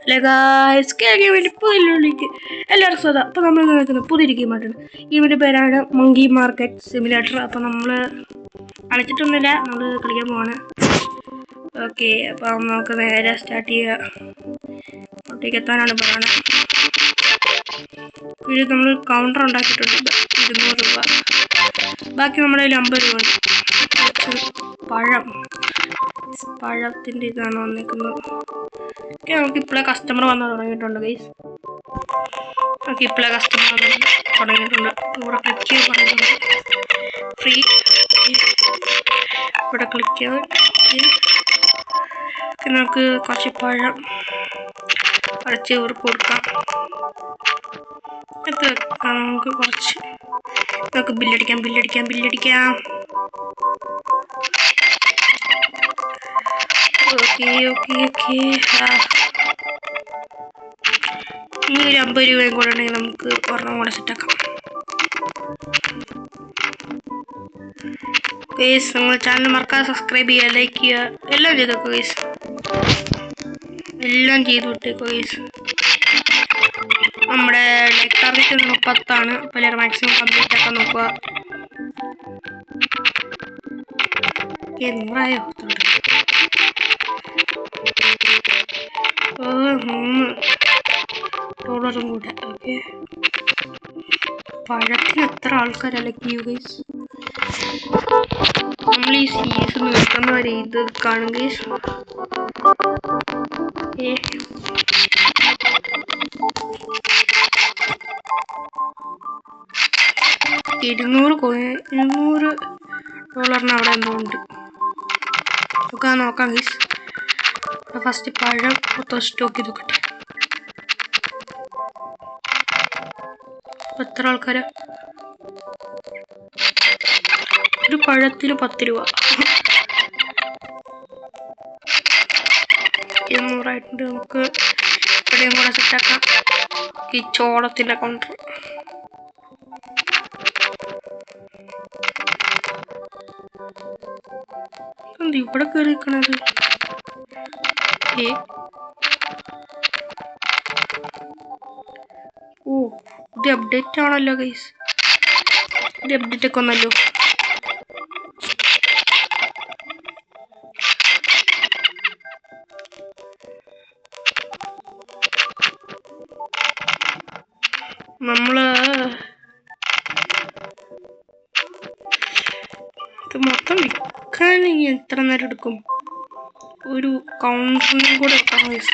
Hello guys, വേണ്ടി പുതിയൊരു എല്ലാവർക്കും സ്വാഗതം. അപ്പോൾ നമ്മൾ നോക്കുന്നത് പുതിയൊരു ഗെയിമായിട്ടാണ്. ഗെയിമിൻ്റെ പേരാണ് മങ്കി മാർക്കറ്റ് സിമുലേറ്റർ. അപ്പോൾ നമ്മൾ കളിച്ചിട്ടൊന്നുമില്ല, നമ്മൾ കളിക്കാൻ പോവാണ്. ഓക്കെ, അപ്പം നമുക്ക് നേരെ സ്റ്റാർട്ട് ചെയ്യുക. ഒട്ടേക്ക് എത്താനാണ് പറയുന്നത്. ഇത് നമ്മൾ കൗണ്ടർ ഉണ്ടാക്കിയിട്ടുണ്ട് 200 രൂപ. ബാക്കി നമ്മുടെ കയ്യിൽ 50 രൂപ ഉണ്ട്. പഴത്തിൻ്റെ ഇതാണ് വന്നിരിക്കുന്നത്. ഓക്കെ, നമുക്ക് ഇപ്പോഴേ കസ്റ്റമർ വന്ന് തുടങ്ങിയിട്ടുണ്ട് ഗൈസ്. ഓക്കെ, ഇപ്പോഴേ കസ്റ്റമർ വന്ന് തുടങ്ങിയിട്ടുണ്ട്. ഇവിടെ ക്ലിക്ക് ചെയ്ത് പറയുന്നുണ്ട് ഫ്രീ. ഇവിടെ ക്ലിക്ക് ചെയ്ത് നമുക്ക് കുറച്ച് പഴം കുറച്ച് ഇവർക്ക് കൊടുക്കാം. ഇത് നമുക്ക് കുറച്ച് നമുക്ക് ബില്ലടിക്കാം. ഓക്കെ ഇനി ഒരു 50 രൂപയും കൂടെ ഉണ്ടെങ്കിൽ നമുക്ക് ഒരെണ്ണം കൂടെ സെറ്റാക്കാം. ഗൈസ്, നിങ്ങൾ ചാനൽ മറക്കാതെ സബ്സ്ക്രൈബ് ചെയ്യുക, ലൈക്ക് ചെയ്യുക, എല്ലാം ചെയ്തേക്കോ ഗൈസ്. എല്ലാം ചെയ്ത് വിട്ടേക്കോ ഗൈസ്. നമ്മുടെ ലൈക്ക് ടാർഗറ്റ് 30 അപ്പോൾ എല്ലാവരും മാക്സിമം കംപ്ലീറ്റ് ആക്കാൻ നോക്കുക. എന്തായോ $3 കൂടെ. ഓക്കെ, പഴത്തിന് എത്ര ആൾക്കാരല്ലേ ക്യൂ ഗൈസ്. നമ്മൾ ഈ സീസൺ നിർത്തുന്ന വരെ ഇത് കാണും ഗൈസ്. 200 ഡോളറിന് അവിടെ എന്തോ ഉണ്ട്. നോക്കാം ഗൈസ്. ഫസ്റ്റ് പഴം മൊത്തം സ്റ്റോക്ക് ചെയ്ത് നോക്കട്ടെ. എത്ര ആൾക്കാര്? ഒരു പഴത്തിന് 10 രൂപ. 200 ആയിട്ടുണ്ട്. നമുക്ക് ഇവിടെയും കൂടെ സെറ്റാക്കാം. ഈ ചോളത്തിന്റെ കൗണ്ടർ എന്ത് ഇവിടെ കയറി നിൽക്കണത്? ഓ, ഇത് അപ്ഡേറ്റ് ആണല്ലോ ഗൈസ്. ഇത് അപ്ഡേറ്റ് ഒക്കെ ഒന്നല്ലോ. നമ്മള് ഇത് മൊത്തം വിൽക്കാൻ എത്ര നേരം എടുക്കും? ഒരു കൗണ്ടറിനും കൂടെ വെക്കാം ഗൈസ്.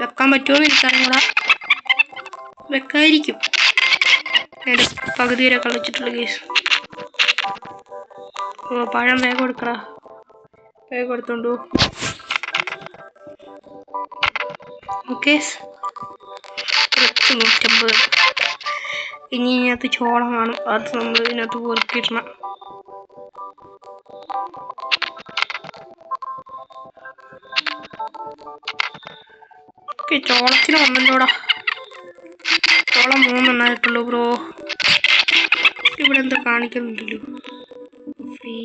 വെക്കാൻ പറ്റുമോന്ന് എനിക്കറിഞ്ഞൂടാ. വെക്കായിരിക്കും. എൻ്റെ പകുതി വരെ കളിച്ചിട്ടുള്ള കേസ്. പഴം വേഗം കൊടുക്കടാ. വേഗം കൊടുത്തോണ്ടു. ഓക്കെ, 150. ഇനി ഇതിനകത്ത് ചോളം കാണും. അത് നമ്മൾ ഇതിനകത്ത് പൊറുക്കിയിടണം. ഓക്കെ, ചോളത്തിന് 1 ചോളം 3 എണ്ണായിട്ടുള്ളൂ ബ്രോ. ഇവിടെ എന്താ കാണിക്കുന്നുണ്ടല്ലോ ഫ്രീ.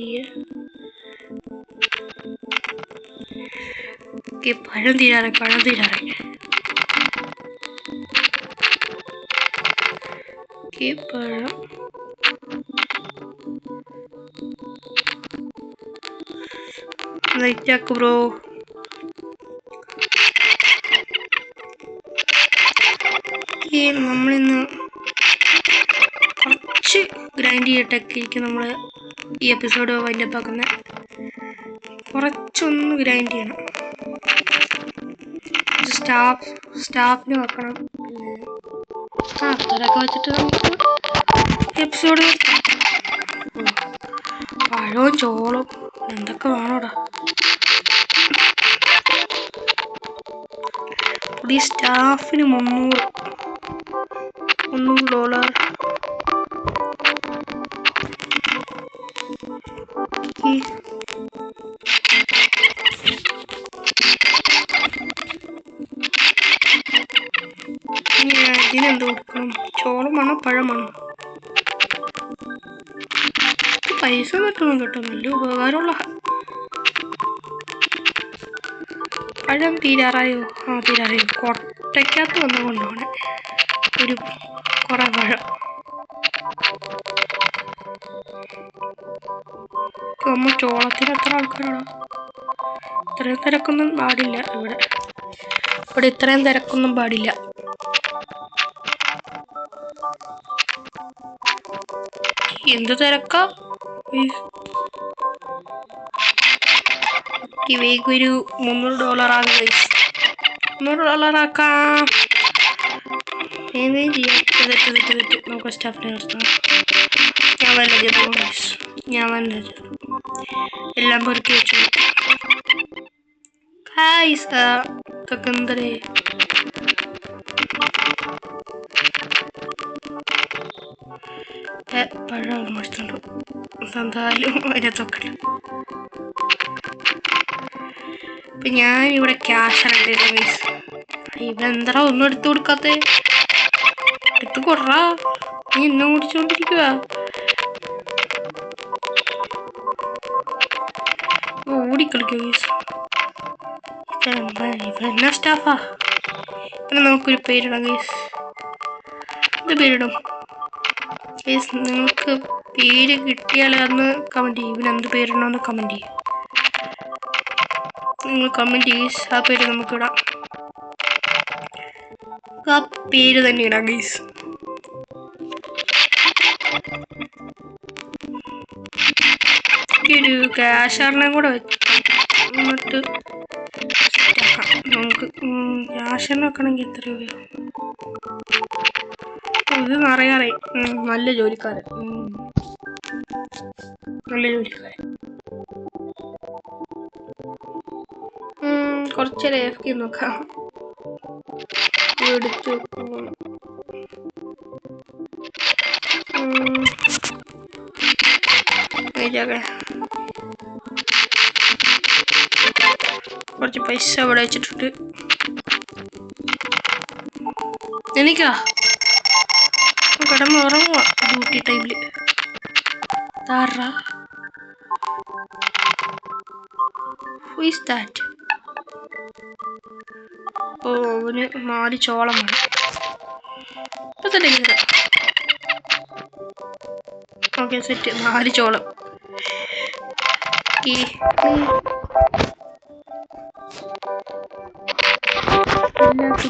ഓക്കെ, പഴം തീരാറായി. ഓക്കെ, പഴം ലൈറ്റാക്ക് ബ്രോ. നമ്മളിന്ന് കുറച്ച് ഗ്രൈൻഡ് ചെയ്തിട്ടൊക്കെ നമ്മൾ ഈ എപ്പിസോഡ് വൈൻഡപ്പ് ആക്കുന്നത്. കുറച്ചൊന്ന് ഗ്രൈൻഡ് ചെയ്യണം. സ്റ്റാഫിന് വെക്കണം. അതൊക്കെ വെച്ചിട്ട് നമുക്ക് എപ്പിസോഡ് പഴവും ചോളും എന്തൊക്കെ വേണോടാ. ഈ സ്റ്റാഫിന് $300. ഇതിനെന്ത് കൊടുക്കണം? ചോളമാണോ പഴമാണോ? പൈസ കിട്ടണം കേട്ടോ. നല്ല ഉപകാരമുള്ള പഴം തീരാറായോ? ആ തീരാറായോ. കൊട്ടയ്ക്കകത്ത് വന്നുകൊണ്ടാണ് ഒരു കുറെ പഴം. നമ്മൾ ചോളത്തിന് എത്ര ആൾക്കാരാണ്? ഇത്രയും തിരക്കൊന്നും പാടില്ല ഇവിടെ. ഇത്രയും തിരക്കൊന്നും പാടില്ല. എന്ത് തിരക്കാ? ഇവയ്ക്ക് ഒരു $300 ആകും. $300 എന്തെങ്കിലും ചെയ്യാം. തെറ്റ് നമുക്ക് സ്റ്റാഫിനെ നിർത്താം. ഞാൻ വല്ല എല്ലാം പൊറുക്കി വെച്ചു. ഇതൊക്കെ എന്തരേ? പഴം മേടിച്ചുണ്ടോ? എന്തായാലും അതിനകത്തൊക്കെ. ഇപ്പൊ ഞാനിവിടെ ക്യാഷ് ഇറക്കിയത്. ഇവെന്താ ഒന്നും എടുത്തു കൊടുക്കാത്ത? എടുത്തു കൊറാ. നീ എന്നെ ഓടിച്ചോണ്ടിരിക്കുക. ഓടിക്കളിക്കുക. ഇവരെന്നാ സ്റ്റാഫാ? പിന്നെ നമുക്കൊരു പേരിടാം ഗൈസ്. ഇത് പേരിടും ഗൈസ്. നിങ്ങൾക്ക് പേര് കിട്ടിയാൽ അന്ന് കമൻറ്റ് ചെയ്യും. ഇവനെന്ത് പേരിടണമെന്ന് കമൻറ്റ് ചെയ്യും. നിങ്ങൾ കമൻറ്റ് ഗൈസ്. ആ പേര് നമുക്കിടാം. ആ പേര് തന്നെ ഇടാം ഗൈസ്. ഒരു ക്യാഷറിനെ കൂടെ എന്നിട്ട് നമുക്ക് ക്യാഷറിന് വെക്കണമെങ്കിൽ എത്ര രൂപയോ? ഇത് നിറയാറേ. നല്ല ജോലിക്കാരൻ. കുറച്ച് AFK നോക്കാം. എടുത്ത് കുറച്ച് പൈസ ഇവിടെ വെച്ചിട്ടുണ്ട്. എനിക്കാ കിടന്ന് ഉറങ്ങുക ഡ്യൂട്ടി ടൈമില്. താറാ Who is that? ഓ അവന് 4 ചോളം വേണം. ഇപ്പൊ തന്നെ ഓക്കെ സെറ്റ്. 4 ചോളം.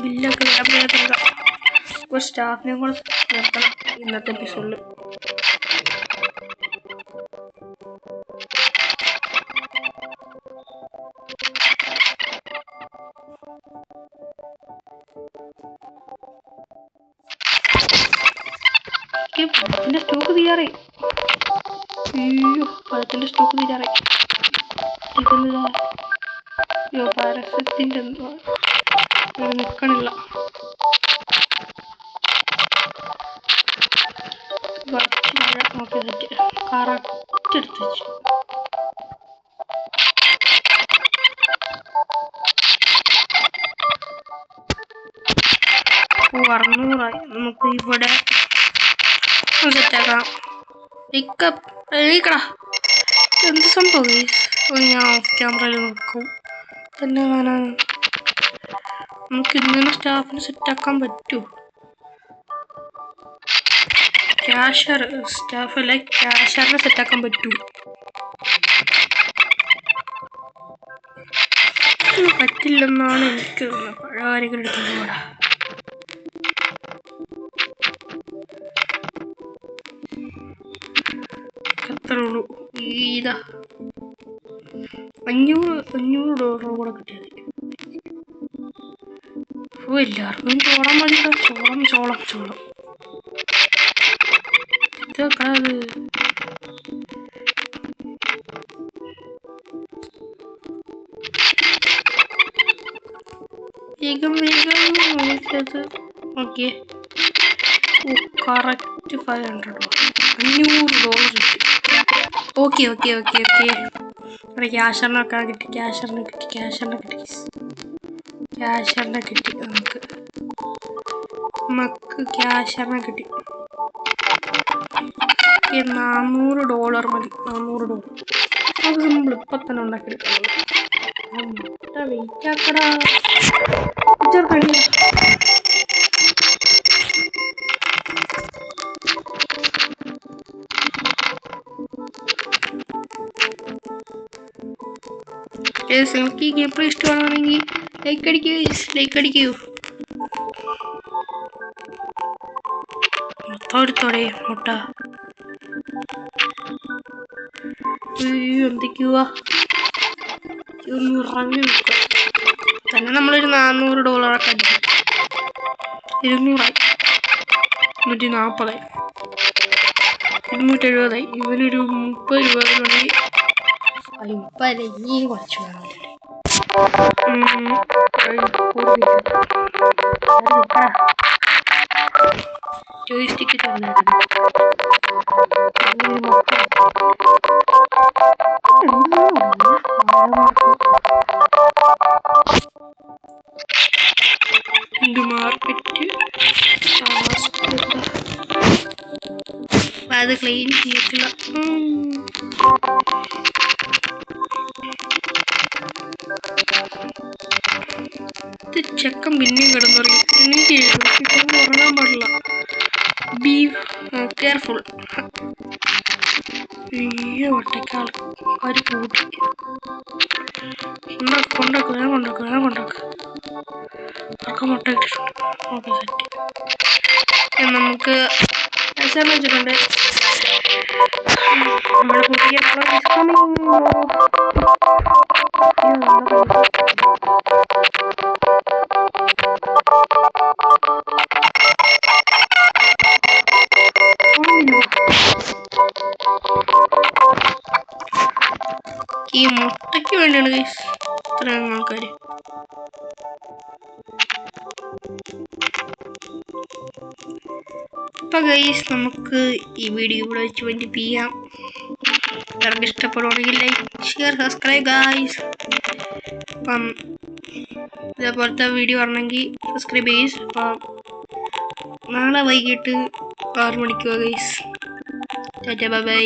ബില്ലൊക്കെ ഒരു സ്റ്റാഫിനെ കൂടെ നിർത്തണം ഇന്നത്തെ എപ്പിസോഡിൽ. പഴത്തിന്റെ സ്റ്റോക്ക് തീരാറായി. പഴത്തിന്റെ സ്റ്റോക്ക് തീരാറായി. ഇതെന്താ? പരസ്യത്തിന്റെ എന്തോ നിക്കണില്ല. Okay set. കറക്റ്റ് എടുത്ത് വെച്ചു. $600. നമുക്ക് ഇവിടെ സെറ്റാക്കാം. എണീക്കടാ. എന്ത് സംഭവം? ഞാൻ ഓഫ് ക്യാമറയിൽ നോക്കും തന്നെ കാണാൻ. നമുക്ക് ഇങ്ങനെ സ്റ്റാഫിന് സെറ്റാക്കാൻ പറ്റുമോ? ക്യാഷർ സ്റ്റാഫല്ല, ക്യാഷറിനെ സെറ്റാക്കാൻ പറ്റുമോ? പറ്റില്ലെന്നാണ് എനിക്ക് തോന്നുന്നത്. പഴകാരികൾ എടുത്തുകൂടാ. എത്ര ഉള്ളൂ? ഇതാ $500 കൂടെ കിട്ടിയത്. എല്ലാവർക്കും ചോളം മതി. ചോളം ഇതൊക്കെ അത് വേഗം വിളിച്ചത്. Okay correct $500. $500 കിട്ടി. ഓക്കെ അവിടെ ക്യാഷറിനെ വെക്കാൻ കിട്ടി. ക്യാഷറിനെ കിട്ടി. നമുക്ക് ക്യാഷറിനെ കിട്ടി. $400 മതി. $400 അത് നമ്മൾ ഇപ്പം തന്നെ ഉണ്ടാക്കിയെടുക്കാം. മുട്ട വെയിറ്റ് ആക്കടാ. ചേർക്കണി നിങ്ങൾക്ക് ഈ ഗെയിം പ്ലേ ഇഷ്ടമാണെങ്കിൽ ലൈക്ക് അടിക്കൂ. മൊത്തം മുട്ട എന്തൊക്കെയാ ഇറങ്ങി നിൽക്കുക തന്നെ. നമ്മളൊരു $400 200 140 270. ഇവനൊരു 30 രൂപ കുറച്ച് വേണം. ജോയിസ്റ്റിക്ക് മാർക്കറ്റ് അത് ക്ലീൻ ചെയ്യത്തില്ല. ചെക്കൻ പിന്നെയും കിടന്നുറങ്ങി. എനിക്ക് ഉറങ്ങാൻ പാടില്ല. Be careful. ഒറ്റയ്ക്ക് ആൾക്കാർ കൂട്ടി കൊണ്ടാക്കുക. ഒക്കെ മുട്ട ഇട്ടിട്ടുണ്ട്. Okay set. നമുക്ക് മെസ്സേജ് വെച്ചിട്ടുണ്ട്. നമ്മുടെ പുതിയ ഈ മുട്ടയ്ക്ക് വേണ്ടിയാണ് ഗൈസ് ഇത്രയും ആൾക്കാർ. അപ്പം ഗൈസ് നമുക്ക് ഈ വീഡിയോ ഇവിടെ വെച്ച് വേണ്ടി ചെയ്യാം. എല്ലാവർക്കും ഇഷ്ടപ്പെടുവാണെങ്കിൽ ലൈക്ക് ഷെയർ സബ്സ്ക്രൈബ് ഗൈസ്. അപ്പം ഇതേപോലത്തെ വീഡിയോ വരണമെങ്കിൽ സബ്സ്ക്രൈബ് ഗൈസ്. അപ്പം നാളെ വൈകിട്ട് 6 മണിക്ക് ഗൈസ്. ബൈ.